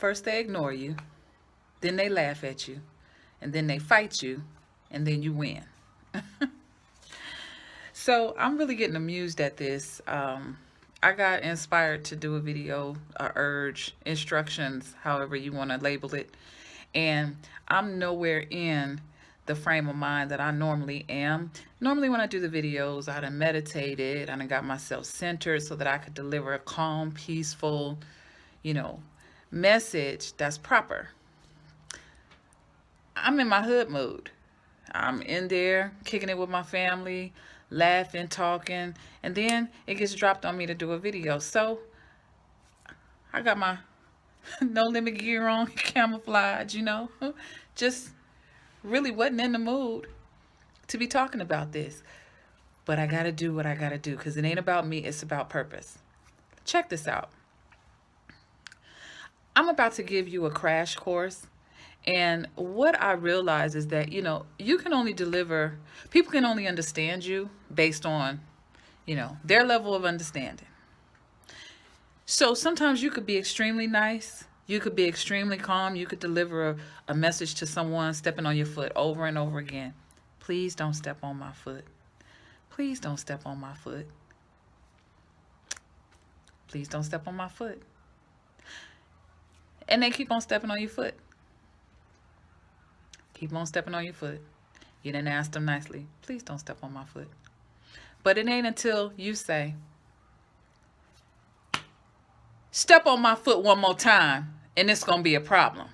First they ignore you, then they laugh at you, and then they fight you, and then you win. So I'm really getting amused at this. I got inspired to do a video, a urge, instructions, however you want to label it. And I'm nowhere in the frame of mind that I normally am. Normally when I do the videos, I done meditated, I done got myself centered so that I could deliver a calm, peaceful, you know, message that's proper. I'm in my hood mood. I'm in there kicking it with my family, laughing, talking, and then it gets dropped on me to do a video. So I got my no limit gear on, camouflage, just really wasn't in the mood to be talking about this. But I got to do what I got to do because it ain't about me, it's about purpose. Check this out. I'm about to give you a crash course. And what I realize is that, you can only deliver, people can only understand you based on, their level of understanding. So sometimes you could be extremely nice. You could be extremely calm. You could deliver a message to someone stepping on your foot over and over again. Please don't step on my foot. Please don't step on my foot. Please don't step on my foot. And they keep on stepping on your foot. Keep on stepping on your foot. You didn't ask them nicely. Please don't step on my foot. But it ain't until you say, step on my foot one more time, and it's going to be a problem.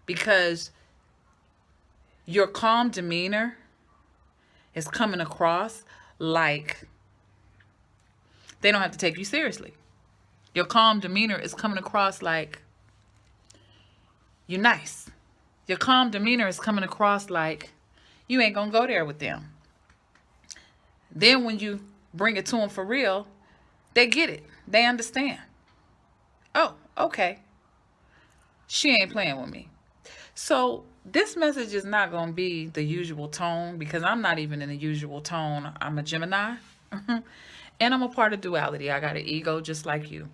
Because your calm demeanor is coming across like they don't have to take you seriously. Your calm demeanor is coming across like you're nice. Your calm demeanor is coming across like you ain't going to go there with them. Then when you bring it to them for real, they get it. They understand. Oh, okay. She ain't playing with me. So this message is not going to be the usual tone because I'm not even in the usual tone. I'm a Gemini. And I'm a part of duality. I got an ego just like you.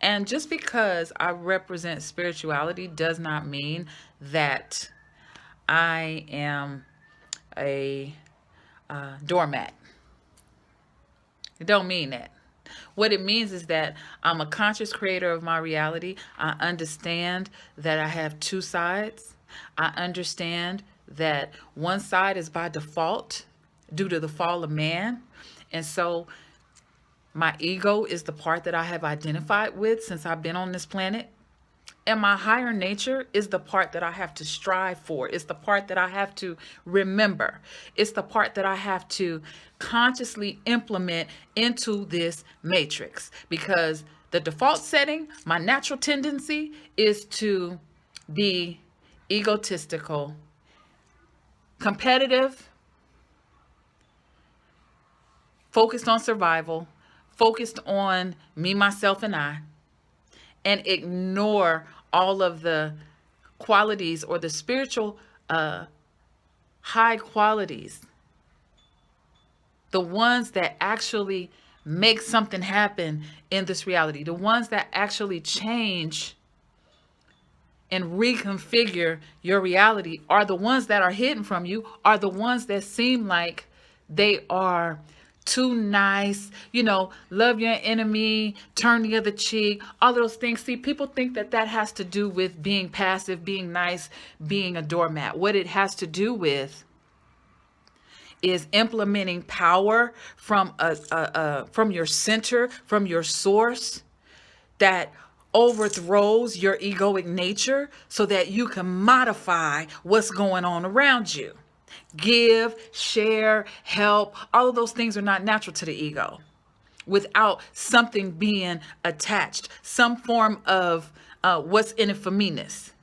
And just because I represent spirituality does not mean that I am a doormat. It don't mean that. What it means is that I'm a conscious creator of my reality. I understand that I have two sides. I understand that one side is by default due to the fall of man. And so my ego is the part that I have identified with since I've been on this planet. And my higher nature is the part that I have to strive for. It's the part that I have to remember. It's the part that I have to consciously implement into this matrix. Because the default setting, my natural tendency is to be egotistical, competitive, focused on survival, focused on me, myself, and I, and ignore all of the qualities or the spiritual high qualities, the ones that actually make something happen in this reality, the ones that actually change and reconfigure your reality are the ones that are hidden from you, are the ones that seem like they are too nice, love your enemy, turn the other cheek, all those things. See, people think that has to do with being passive, being nice, being a doormat. What it has to do with is implementing power from your center, from your source that overthrows your egoic nature so that you can modify what's going on around you. Give, share, help, all of those things are not natural to the ego without something being attached, some form of what's in it for me-ness.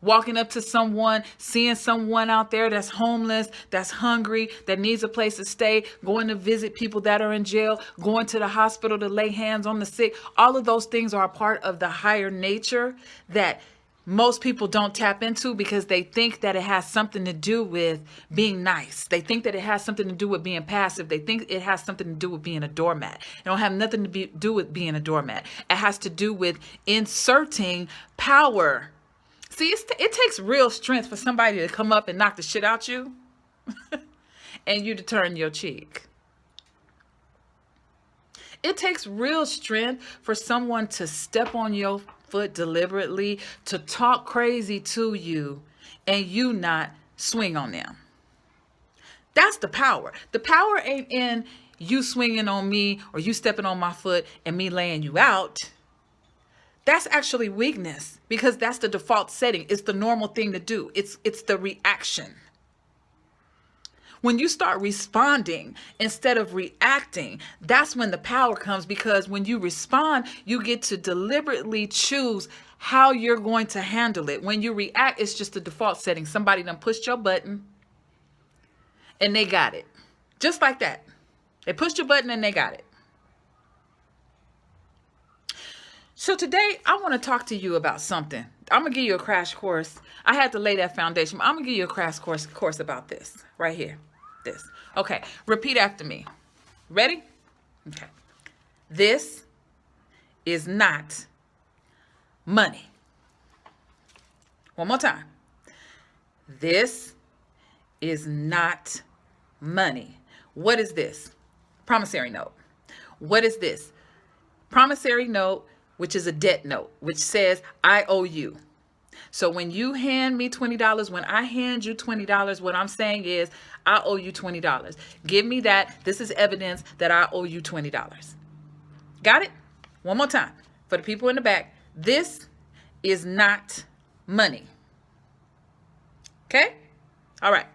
Walking up to someone, seeing someone out there that's homeless, that's hungry, that needs a place to stay, going to visit people that are in jail, going to the hospital to lay hands on the sick. All of those things are a part of the higher nature that most people don't tap into because they think that it has something to do with being nice. They think that it has something to do with being passive. They think it has something to do with being a doormat. It don't have nothing to do with being a doormat. It has to do with inserting power. See, it takes real strength for somebody to come up and knock the shit out you and you to turn your cheek. It takes real strength for someone to step on your foot deliberately, to talk crazy to you, and you not swing on them. That's the power. The power ain't in you swinging on me or you stepping on my foot and me laying you out. That's actually weakness because that's the default setting. It's the normal thing to do. It's the reaction. When you start responding instead of reacting, that's when the power comes, because when you respond, you get to deliberately choose how you're going to handle it. When you react, it's just the default setting. Somebody done pushed your button and they got it. Just like that. They pushed your button and they got it. So today I want to talk to you about something. I'm going to give you a crash course. I had to lay that foundation, but I'm going to give you a crash course about this right here. This. Okay. Repeat after me. Ready? Okay. This is not money. One more time. This is not money. What is this? Promissory note. What is this? Promissory note, which is a debt note, which says I owe you. So when you hand me $20, when I hand you $20, what I'm saying is I owe you $20. Give me that. This is evidence that I owe you $20. Got it? One more time. For the people in the back, this is not money. Okay? All right.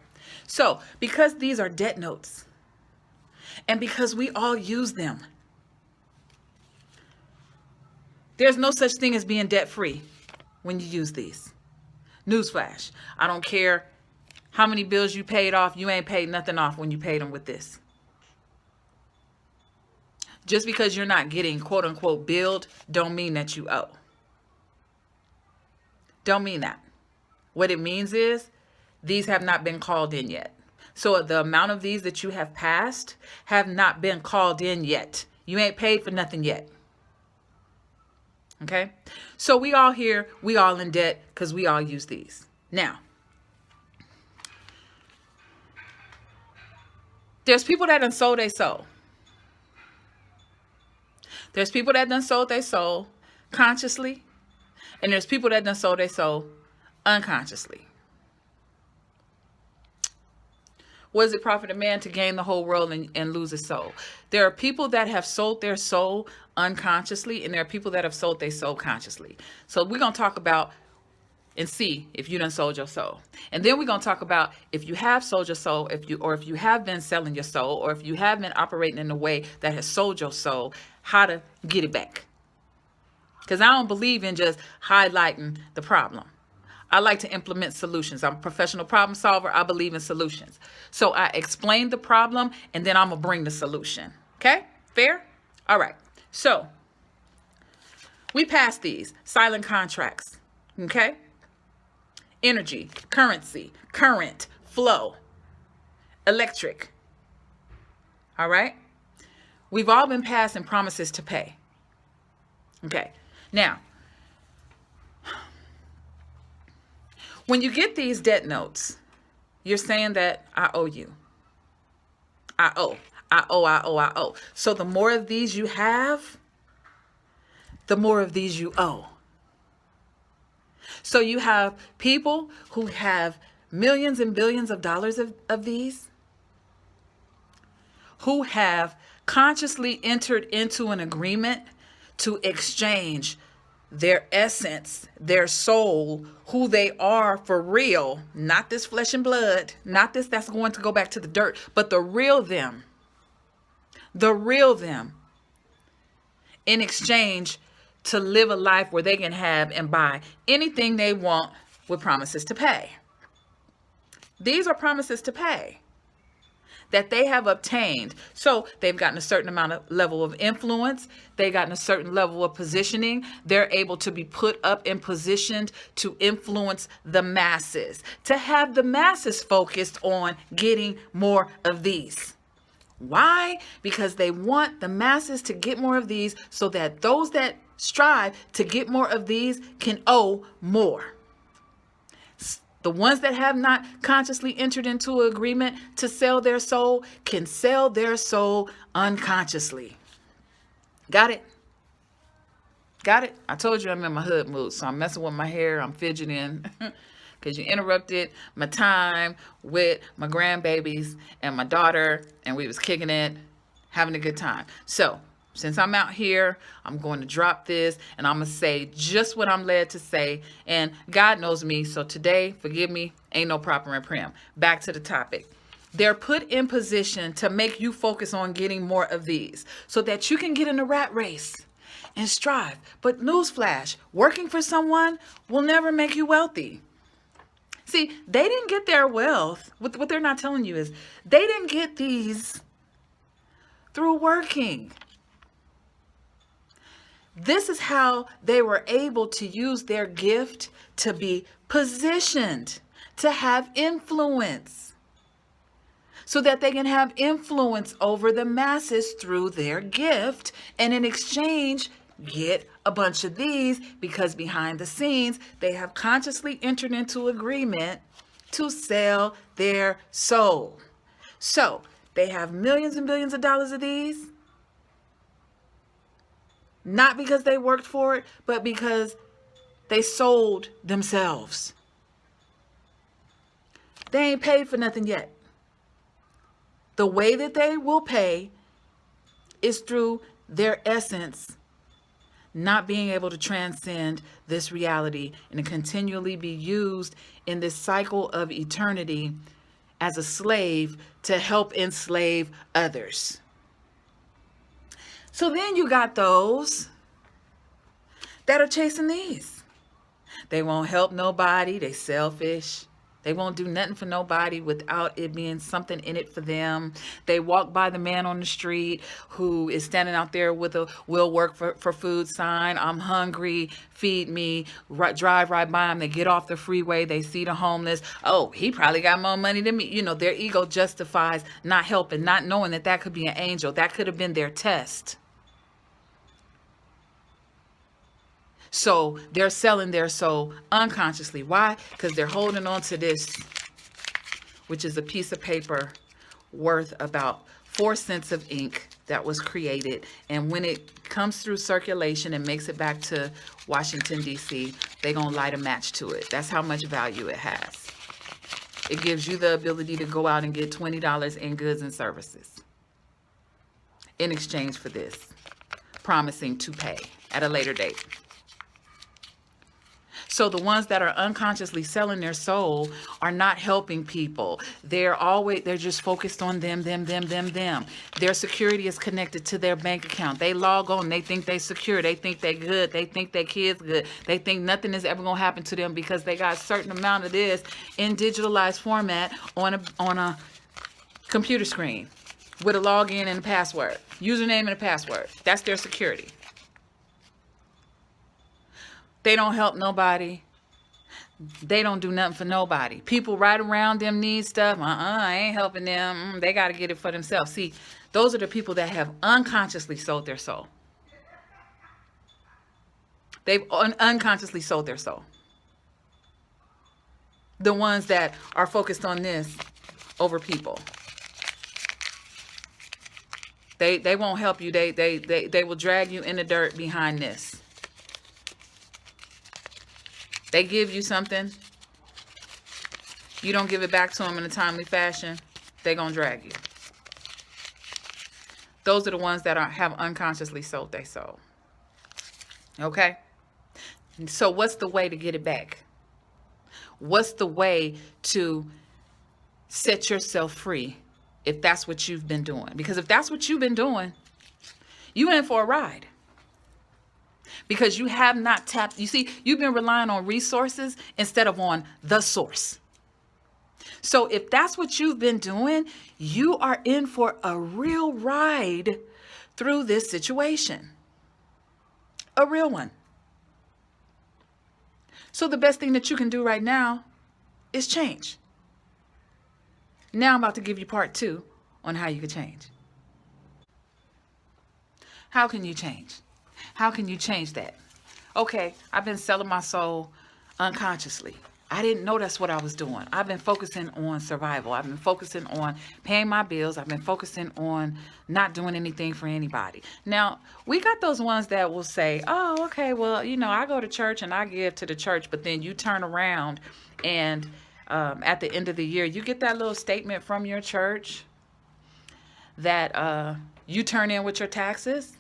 So because these are debt notes and because we all use them, there's no such thing as being debt-free when you use these. Newsflash. I don't care how many bills you paid off. You ain't paid nothing off when you paid them with this. Just because you're not getting quote unquote billed don't mean that you owe. Don't mean that. What it means is these have not been called in yet. So the amount of these that you have passed have not been called in yet. You ain't paid for nothing yet. Okay, so we all here, we all in debt because we all use these. Now, there's people that done sold their soul. There's people that done sold their soul consciously, and there's people that done sold their soul unconsciously. What does it profit a man to gain the whole world and lose his soul? There are people that have sold their soul unconsciously, and there are people that have sold their soul consciously. So we're going to talk about and see if you done sold your soul. And then we're going to talk about if you have sold your soul, if you have been selling your soul, or if you have been operating in a way that has sold your soul, how to get it back. Because I don't believe in just highlighting the problem. I like to implement solutions. I'm a professional problem solver. I believe in solutions. So I explain the problem and then I'm going to bring the solution. Okay? Fair? All right. So we passed these silent contracts. Okay? Energy, currency, current, flow, electric. All right? We've all been passing promises to pay. Okay. Now, when you get these debt notes, you're saying that I owe you. I owe. So the more of these you have, the more of these you owe. So you have people who have millions and billions of dollars of these, who have consciously entered into an agreement to exchange their essence, their soul, who they are for real, not this flesh and blood, not this that's going to go back to the dirt, but the real them in exchange to live a life where they can have and buy anything they want with promises to pay. These are promises to pay. that they have obtained. So they've gotten a certain amount of level of influence. They've gotten a certain level of positioning. They're able to be put up and positioned to influence the masses, to have the masses focused on getting more of these. Why? Because they want the masses to get more of these so that those that strive to get more of these can owe more. The ones that have not consciously entered into an agreement to sell their soul can sell their soul unconsciously. Got it? Got it? I told you I'm in my hood mood, so I'm messing with my hair. I'm fidgeting because you interrupted my time with my grandbabies and my daughter, and we was kicking it, having a good time. So since I'm out here, I'm going to drop this and I'm going to say just what I'm led to say. And God knows me. So today, forgive me, ain't no proper and prim. Back to the topic. They're put in position to make you focus on getting more of these so that you can get in a rat race and strive. But newsflash, working for someone will never make you wealthy. See, they didn't get their wealth. What they're not telling you is they didn't get these through working. This is how they were able to use their gift to be positioned, to have influence, so that they can have influence over the masses through their gift, and in exchange, get a bunch of these, because behind the scenes, they have consciously entered into agreement to sell their soul. So they have millions and billions of dollars of these. Not because they worked for it, but because they sold themselves. They ain't paid for nothing yet. The way that they will pay is through their essence not being able to transcend this reality and continually be used in this cycle of eternity as a slave to help enslave others. So then you got those that are chasing these. They won't help nobody. They selfish. They won't do nothing for nobody without it being something in it for them. They walk by the man on the street who is standing out there with a "will work for food" sign. I'm hungry, feed me. Drive right by them. They get off the freeway. They see the homeless. Oh, he probably got more money than me. You know, their ego justifies not helping, not knowing that that could be an angel. That could have been their test. So they're selling their soul unconsciously. Why? Because they're holding on to this, which is a piece of paper worth about 4 cents of ink that was created. And when it comes through circulation and makes it back to Washington, D.C., they're going to light a match to it. That's how much value it has. It gives you the ability to go out and get $20 in goods and services in exchange for this, promising to pay at a later date. So the ones that are unconsciously selling their soul are not helping people. They're just focused on them. Their security is connected to their bank account. They log on. They think they secure. They think they good. They think their kids good. They think nothing is ever going to happen to them because they got a certain amount of this in digitalized format on a computer screen with a login and a password, username and a password. That's their security. They don't help nobody. They don't do nothing for nobody. People right around them need stuff. I ain't helping them. They got to get it for themselves. See, those are the people that have unconsciously sold their soul. They've unconsciously sold their soul. The ones that are focused on this over people. They won't help you. They will drag you in the dirt behind this. They give you something, you don't give it back to them in a timely fashion, they're going to drag you. Those are the ones that have unconsciously sold their soul. Okay? So what's the way to get it back? What's the way to set yourself free if that's what you've been doing? Because if that's what you've been doing, you in for a ride. Because you have not tapped, you see, you've been relying on resources instead of on the source. So if that's what you've been doing, you are in for a real ride through this situation. A real one. So the best thing that you can do right now is change. Now I'm about to give you part 2 on how you can change. How can you change? How can you change that? Okay, I've been selling my soul unconsciously. I didn't know that's what I was doing. I've been focusing on survival. I've been focusing on paying my bills. I've been focusing on not doing anything for anybody. Now, we got those ones that will say, oh, okay, well, I go to church and I give to the church, but then you turn around and at the end of the year, you get that little statement from your church that you turn in with your taxes,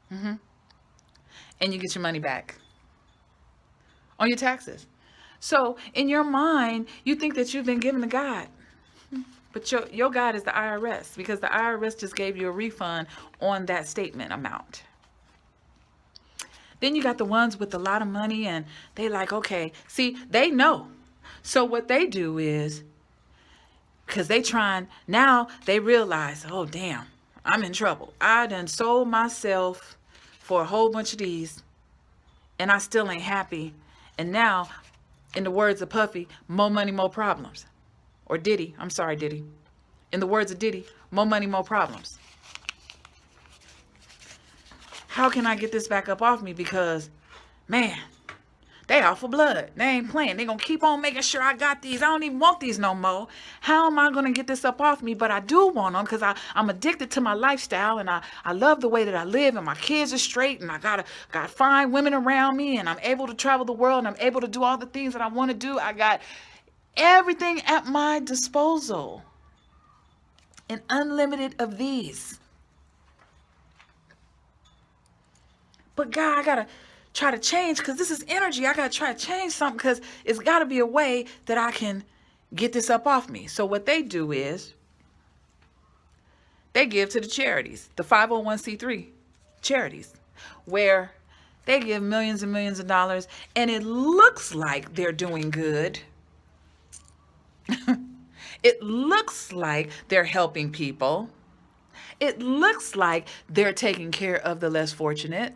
and you get your money back on your taxes. So in your mind, you think that you've been given to God, but your God is the IRS, because the IRS just gave you a refund on that statement amount. Then you got the ones with a lot of money, and they like, okay, see, they know. So what they do is, because now they realize, oh, damn, I'm in trouble. I done sold myself for a whole bunch of these, and I still ain't happy. And now, in the words of Puffy, more money, more problems. Or Diddy. I'm sorry, Diddy. In the words of Diddy, more money, more problems. How can I get this back up off me? Because, man, they out for blood. They ain't playing. They gonna keep on making sure I got these. I don't even want these no more. How am I gonna get this up off me? But I do want them, because I'm addicted to my lifestyle, and I love the way that I live, and my kids are straight, and I got fine women around me, and I'm able to travel the world, and I'm able to do all the things that I want to do. I got everything at my disposal, and unlimited of these. But God, I gotta try to change, because this is energy. I gotta try to change something, because it's gotta be a way that I can get this up off me. So what they do is they give to the charities, the 501c3 charities, where they give millions and millions of dollars, and it looks like they're doing good. It looks like they're helping people. It looks like they're taking care of the less fortunate.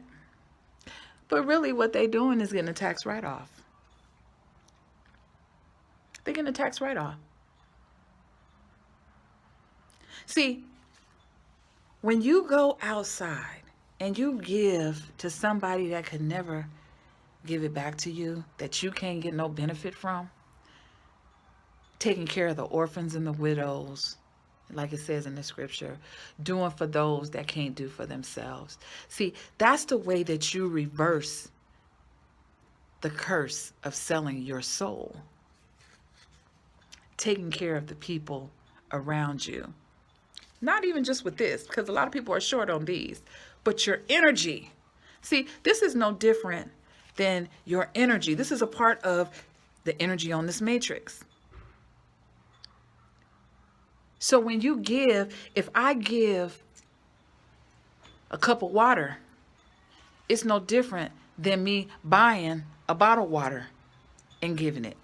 But really what they're doing is getting a tax write-off. They're getting a tax write-off. See, when you go outside and you give to somebody that could never give it back to you, that you can't get no benefit from, taking care of the orphans and the widows, like it says in the scripture, doing for those that can't do for themselves. See, that's the way that you reverse the curse of selling your soul. Taking care of the people around you. Not even just with this, because a lot of people are short on these, but your energy. See, this is no different than your energy. This is a part of the energy on this matrix. So when you give, if I give a cup of water, it's no different than me buying a bottle of water and giving it.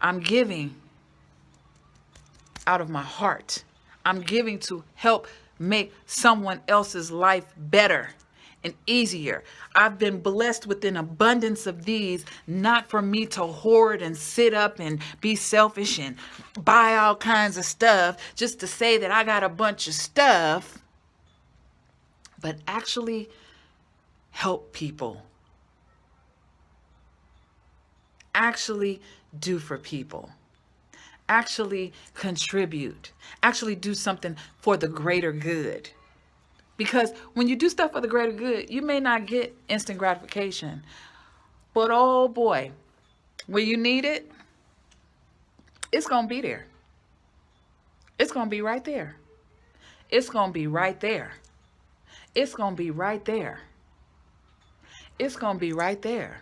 I'm giving out of my heart. I'm giving to help make someone else's life better and easier. I've been blessed with an abundance of these, not for me to hoard and sit up and be selfish and buy all kinds of stuff just to say that I got a bunch of stuff, but actually help people. Actually do for people. Actually contribute. Actually do something for the greater good. Because when you do stuff for the greater good, you may not get instant gratification. But oh boy, when you need it, it's going to be there. It's going to be right there. It's going to be right there. It's going to be right there. It's going to be right there.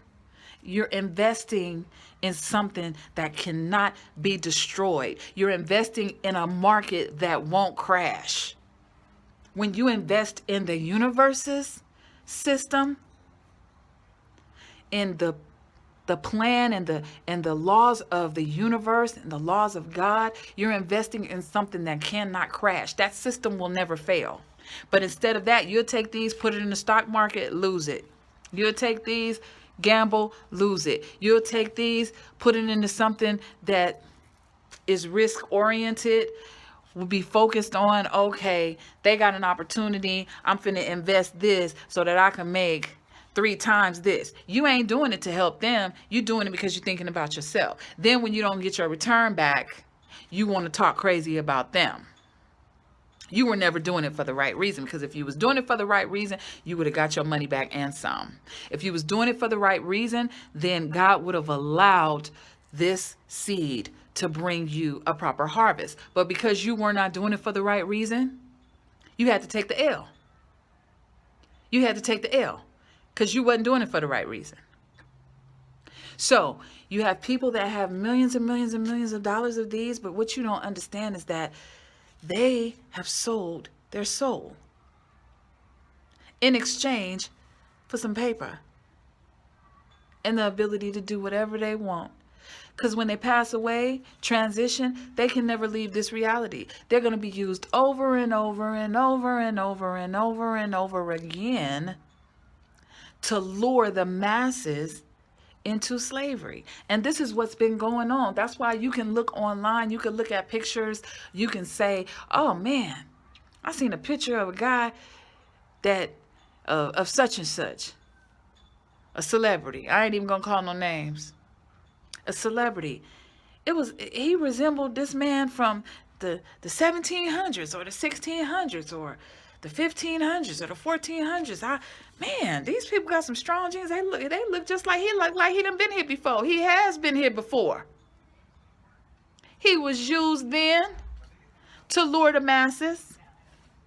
You're investing in something that cannot be destroyed. You're investing in a market that won't crash. When you invest in the universe's system, in the the plan and the laws of the universe and the laws of God. You're investing in something that cannot crash. That system will never fail. But instead of that, you'll take these, put it in the stock market, lose it. You'll take these, gamble, lose it. You'll take these, put it into something that is risk oriented, will be focused on, okay, they got an opportunity, I'm finna invest this so that I can make 3 times this. You ain't doing it to help them. You're doing it because you're thinking about yourself. Then when you don't get your return back, you want to talk crazy about them. You were never doing it for the right reason, because if you was doing it for the right reason, you would have got your money back and some. If you was doing it for the right reason, then God would have allowed this seed to bring you a proper harvest. But because you were not doing it for the right reason, you had to take the L. You had to take the L because you wasn't doing it for the right reason. So you have people that have millions and millions and millions of dollars of these, but what you don't understand is that they have sold their soul in exchange for some paper and the ability to do whatever they want. Because when they pass away, transition, they can never leave this reality. They're going to be used over and over and over and over and over and over again to lure the masses into slavery. And this is what's been going on. That's why you can look online, you can look at pictures, you can say, oh man, I seen a picture of a guy that of such and such, a celebrity. I ain't even gonna call no names. A celebrity. He resembled this man from the 1700s or the 1600s or the 1500s or the 1400s. Man, these people got some strong genes. They look just like he done been here before. He has been here before. He was used then to lure the masses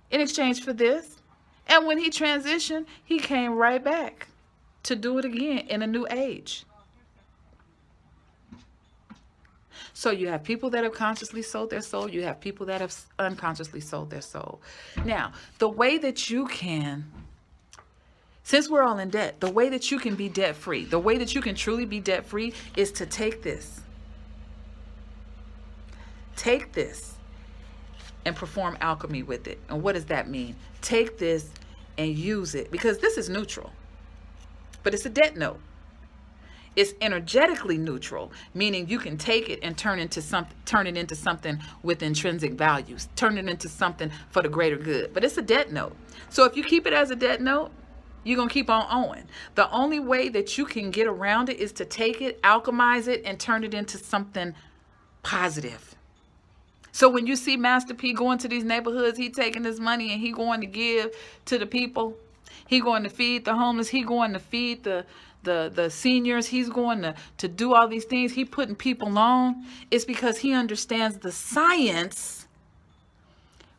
in exchange for this. And when he transitioned, he came right back to do it again in a new age. So you have people that have consciously sold their soul. You have people that have unconsciously sold their soul. Now, the way that you can, since we're all in debt, the way that you can be debt free, the way that you can truly be debt free is to take this. Take this and perform alchemy with it. And what does that mean? Take this and use it, because this is neutral, but it's a debt note. It's energetically neutral, meaning you can take it and turn it into something with intrinsic values, turn it into something for the greater good. But it's a debt note. So if you keep it as a debt note, you're going to keep on owing. The only way that you can get around it is to take it, alchemize it, and turn it into something positive. So when you see Master P going to these neighborhoods, he taking his money and he going to give to the people. He going to feed the homeless. He going to feed the seniors. He's going to do all these things. He putting people on. It's because he understands the science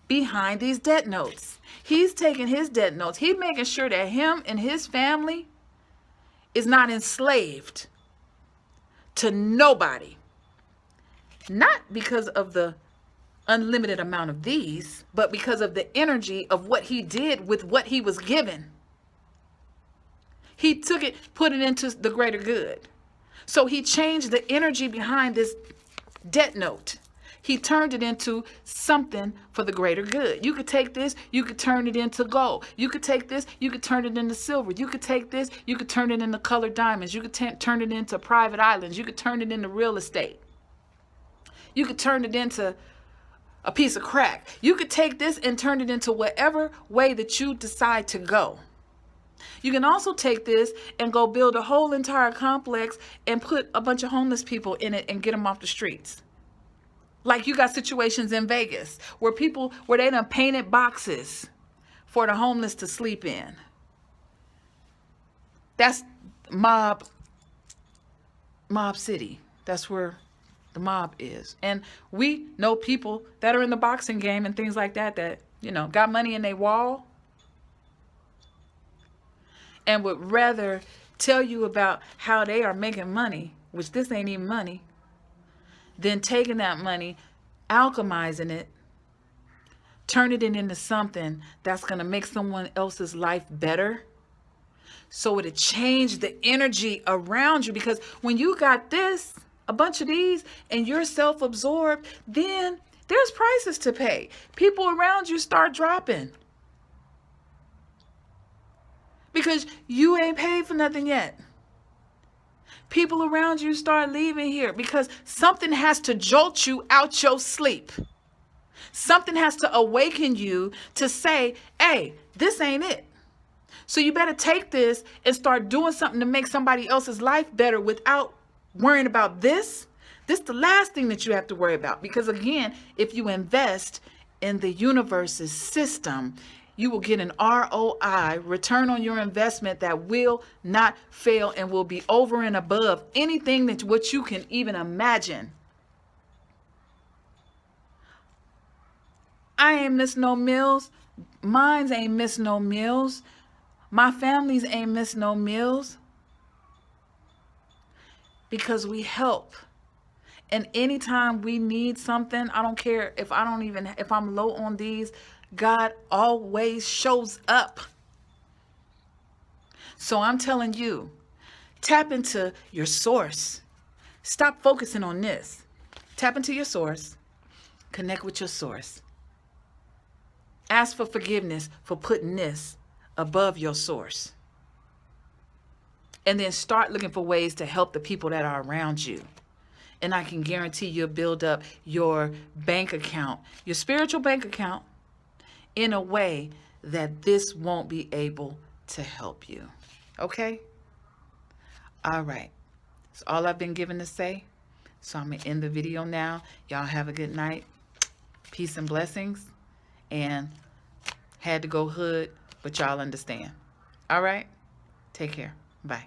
behind these debt notes. He's taking his debt notes. He's making sure that him and his family is not enslaved to nobody. Not because of the unlimited amount of these, but because of the energy of what he did with what he was given. He took it, put it into the greater good. So he changed the energy behind this debt note. He turned it into something for the greater good. You could take this, you could turn it into gold. You could take this, you could turn it into silver. You could take this, you could turn it into colored diamonds. You could turn it into private islands. You could turn it into real estate. You could turn it into a piece of crack. You could take this and turn it into whatever way that you decide to go. You can also take this and go build a whole entire complex and put a bunch of homeless people in it and get them off the streets. Like you got situations in Vegas where they done painted boxes for the homeless to sleep in. That's mob city. That's where the mob is. And we know people that are in the boxing game and things like that, got money in their wall and would rather tell you about how they are making money, which this ain't even money, than taking that money, alchemizing it, turning it into something that's going to make someone else's life better So it'll change the energy around you, because when you got this, a bunch of these, and you're self-absorbed, then there's prices to pay. People around you start dropping because you ain't paid for nothing yet. People around you start leaving here because something has to jolt you out your sleep. Something has to awaken you to say, hey, this ain't it. So you better take this and start doing something to make somebody else's life better without worrying about this. This is the last thing that you have to worry about. Because again, if you invest in the universe's system, you will get an ROI, return on your investment, that will not fail and will be over and above anything that what you can even imagine. I ain't miss no meals. Mines ain't miss no meals. My families ain't miss no meals. Because we help. And anytime we need something, I don't care if I'm low on these, God always shows up. So I'm telling you, tap into your source. Stop focusing on this. Tap into your source. Connect with your source. Ask for forgiveness for putting this above your source. And then start looking for ways to help the people that are around you. And I can guarantee you'll build up your bank account, your spiritual bank account, in a way that this won't be able to help you. Okay? All right. That's all I've been given to say. So I'm going to end the video now. Y'all have a good night. Peace and blessings. And had to go hood, but y'all understand. All right? Take care. Bye.